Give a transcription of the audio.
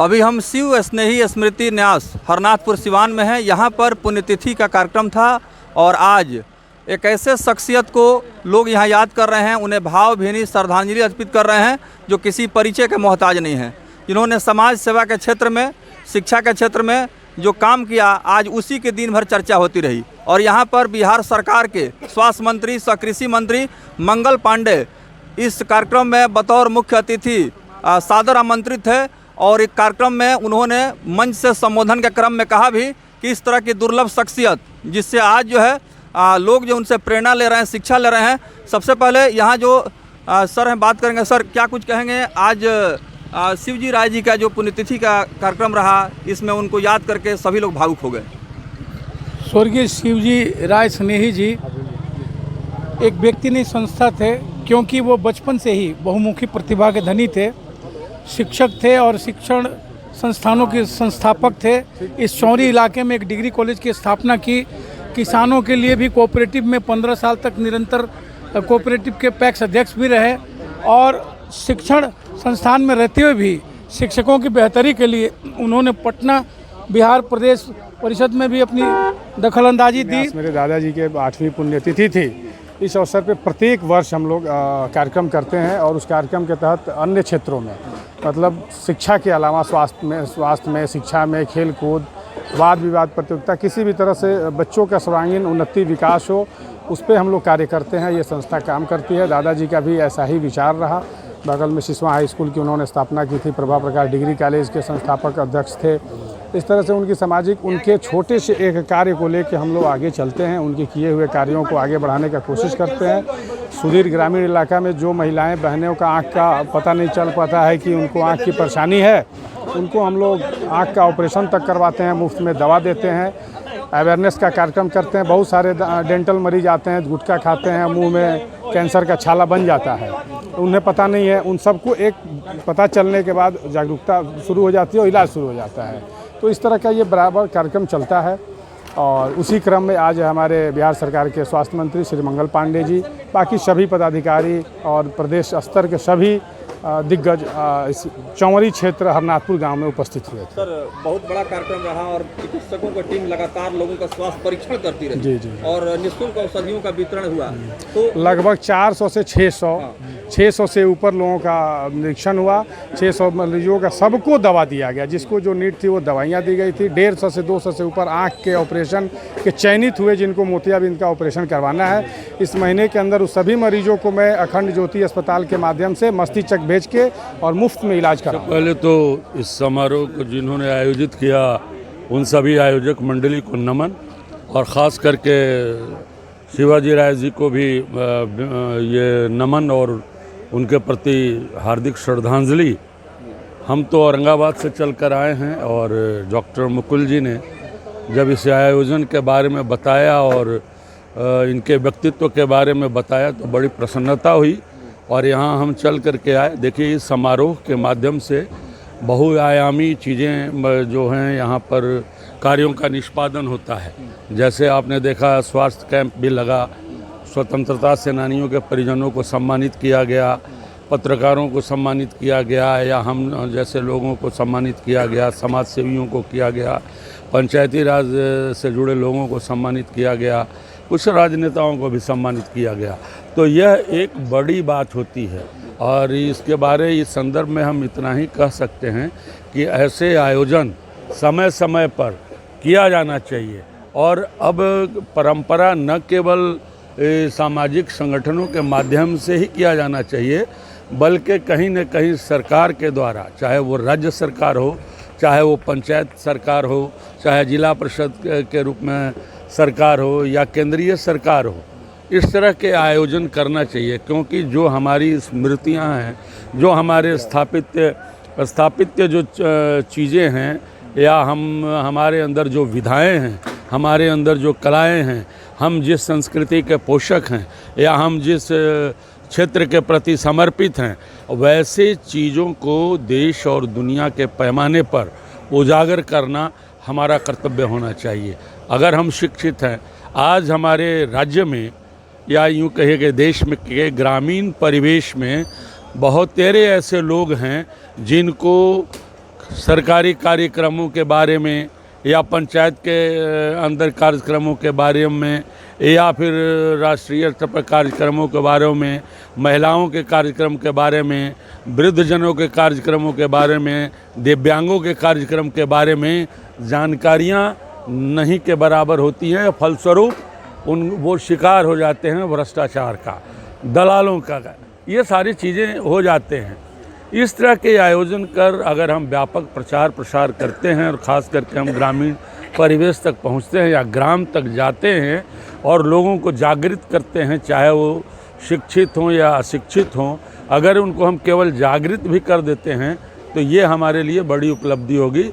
अभी हम शिव स्नेही स्मृति न्यास हरनाथपुर सिवान में हैं। यहाँ पर पुण्यतिथि का कार्यक्रम था और आज एक ऐसे शख्सियत को लोग यहाँ याद कर रहे हैं, उन्हें भावभीनी श्रद्धांजलि अर्पित कर रहे हैं जो किसी परिचय के मोहताज नहीं हैं, जिन्होंने समाज सेवा के क्षेत्र में, शिक्षा के क्षेत्र में जो काम किया, आज उसी के दिन भर चर्चा होती रही। और यहाँ पर बिहार सरकार के स्वास्थ्य मंत्री सह कृषि मंत्री मंगल पांडे इस कार्यक्रम में बतौर मुख्य अतिथि सादर आमंत्रित थे और एक कार्यक्रम में उन्होंने मंच से संबोधन के क्रम में कहा भी कि इस तरह की दुर्लभ शख्सियत जिससे आज जो है लोग जो उनसे प्रेरणा ले रहे हैं, शिक्षा ले रहे हैं। सबसे पहले यहाँ जो सर हैं बात करेंगे। सर, क्या कुछ कहेंगे? आज शिवजी राय जी का जो पुण्यतिथि का कार्यक्रम रहा, इसमें उनको याद करके सभी लोग भावुक हो गए। स्वर्गीय शिवजी राय स्नेही जी एक व्यक्ति नहीं संस्था थे, क्योंकि वो बचपन से ही बहुमुखी प्रतिभा के धनी थे, शिक्षक थे और शिक्षण संस्थानों के संस्थापक थे। इस चौरी इलाके में एक डिग्री कॉलेज की स्थापना की। किसानों के लिए भी कोऑपरेटिव में 15 साल तक निरंतर कोऑपरेटिव के पैक्स अध्यक्ष भी रहे और शिक्षण संस्थान में रहते हुए भी शिक्षकों की बेहतरी के लिए उन्होंने पटना बिहार प्रदेश परिषद में भी अपनी दखलंदाजी दी। मेरे दादाजी के 8वीं पुण्यतिथि थी। इस अवसर पे प्रत्येक वर्ष हम लोग कार्यक्रम करते हैं और उस कार्यक्रम के तहत अन्य क्षेत्रों में, मतलब शिक्षा के अलावा स्वास्थ्य में, शिक्षा में, खेल कूद, वाद विवाद प्रतियोगिता, किसी भी तरह से बच्चों का सर्वांगीण उन्नति विकास हो, उस पर हम लोग कार्य करते हैं। ये संस्था काम करती है। दादाजी का भी ऐसा ही विचार रहा। बगल में सिसवा हाई स्कूल की उन्होंने स्थापना की थी। प्रभा प्रकाश डिग्री कॉलेज के संस्थापक अध्यक्ष थे। इस तरह से उनकी सामाजिक, उनके छोटे से एक कार्य को लेकर हम लोग आगे चलते हैं, उनके किए हुए कार्यों को आगे बढ़ाने का कोशिश करते हैं। सुदूर ग्रामीण इलाका में जो महिलाएं बहनों का आँख का पता नहीं चल पाता है कि उनको आँख की परेशानी है, उनको हम लोग आँख का ऑपरेशन तक करवाते हैं, मुफ्त में दवा देते हैं, अवेयरनेस का कार्यक्रम करते हैं। बहुत सारे डेंटल मरीज आते हैं, गुटखा खाते हैं, मुंह में कैंसर का छाला बन जाता है, उन्हें पता नहीं है। उन सबको एक पता चलने के बाद जागरूकता शुरू हो जाती है और इलाज शुरू हो जाता है। तो इस तरह का ये बराबर कार्यक्रम चलता है। और उसी क्रम में आज हमारे बिहार सरकार के स्वास्थ्य मंत्री श्री मंगल पांडे जी, बाकी सभी पदाधिकारी और प्रदेश स्तर के सभी दिग्गज इस चौवरी क्षेत्र हरनाथपुर गांव में उपस्थित हुए थे। सर, बहुत बड़ा कार्यक्रम रहा और चिकित्सकों की टीम लगातार लोगों का स्वास्थ्य परीक्षण करती रही। जी जी। और निःशुल्क औषधियों का वितरण हुआ। तो लगभग 400 से 600 से ऊपर लोगों का निरीक्षण हुआ। 600 मरीजों का सबको दवा दिया गया, जिसको जो नीड थी वो दवाइयाँ दी गई थी। 150 से 200 से ऊपर आँख के ऑपरेशन के चयनित हुए, जिनको मोतियाबिंद का ऑपरेशन करवाना है। इस महीने के अंदर उस सभी मरीजों को मैं अखंड ज्योति अस्पताल के माध्यम से मस्तिष्क भेज के और मुफ्त में इलाज करा। पहले तो इस समारोह को जिन्होंने आयोजित किया उन सभी आयोजक मंडली को नमन, और ख़ास करके शिवाजी राय जी को भी ये नमन और उनके प्रति हार्दिक श्रद्धांजलि। हम तो औरंगाबाद से चलकर आए हैं और डॉक्टर मुकुल जी ने जब इस आयोजन के बारे में बताया और इनके व्यक्तित्व के बारे में बताया तो बड़ी प्रसन्नता हुई और यहाँ हम चल कर के आए। देखिए, इस समारोह के माध्यम से बहुआयामी चीज़ें जो हैं यहाँ पर कार्यों का निष्पादन होता है। जैसे आपने देखा, स्वास्थ्य कैंप भी लगा, स्वतंत्रता सेनानियों के परिजनों को सम्मानित किया गया, पत्रकारों को सम्मानित किया गया, या हम जैसे लोगों को सम्मानित किया गया, समाज सेवियों को किया गया, पंचायती राज से जुड़े लोगों को सम्मानित किया गया, कुछ राजनेताओं को भी सम्मानित किया गया। तो यह एक बड़ी बात होती है और इसके बारे इस संदर्भ में हम इतना ही कह सकते हैं कि ऐसे आयोजन समय समय पर किया जाना चाहिए। और अब परंपरा न केवल सामाजिक संगठनों के माध्यम से ही किया जाना चाहिए, बल्कि कहीं न कहीं सरकार के द्वारा, चाहे वो राज्य सरकार हो, चाहे वो पंचायत सरकार हो, चाहे जिला परिषद के रूप में सरकार हो या केंद्रीय सरकार हो, इस तरह के आयोजन करना चाहिए। क्योंकि जो हमारी स्मृतियां हैं, जो हमारे स्थापित जो चीज़ें हैं, या हमारे अंदर जो विधाएं हैं, हमारे अंदर जो कलाएं हैं, हम जिस संस्कृति के पोषक हैं या हम जिस क्षेत्र के प्रति समर्पित हैं, वैसे चीज़ों को देश और दुनिया के पैमाने पर उजागर करना हमारा कर्तव्य होना चाहिए। अगर हम शिक्षित हैं, आज हमारे राज्य में या यूँ कहे कि देश में के ग्रामीण परिवेश में बहुत तेरे ऐसे लोग हैं जिनको सरकारी कार्यक्रमों के बारे में या पंचायत के अंदर कार्यक्रमों के बारे में या फिर राष्ट्रीय स्तर पर कार्यक्रमों के बारे में, महिलाओं के कार्यक्रम के बारे में, वृद्धजनों के कार्यक्रमों के बारे में, दिव्यांगों के कार्यक्रम के बारे में जानकारियां नहीं के बराबर होती हैं। फलस्वरूप वो शिकार हो जाते हैं भ्रष्टाचार का, दलालों का, ये सारी चीज़ें हो जाते हैं। इस तरह के आयोजन कर अगर हम व्यापक प्रचार प्रसार करते हैं और ख़ास करके हम ग्रामीण परिवेश तक पहुंचते हैं या ग्राम तक जाते हैं और लोगों को जागृत करते हैं, चाहे वो शिक्षित हों या अशिक्षित हों, अगर उनको हम केवल जागृत भी कर देते हैं तो ये हमारे लिए बड़ी उपलब्धि होगी।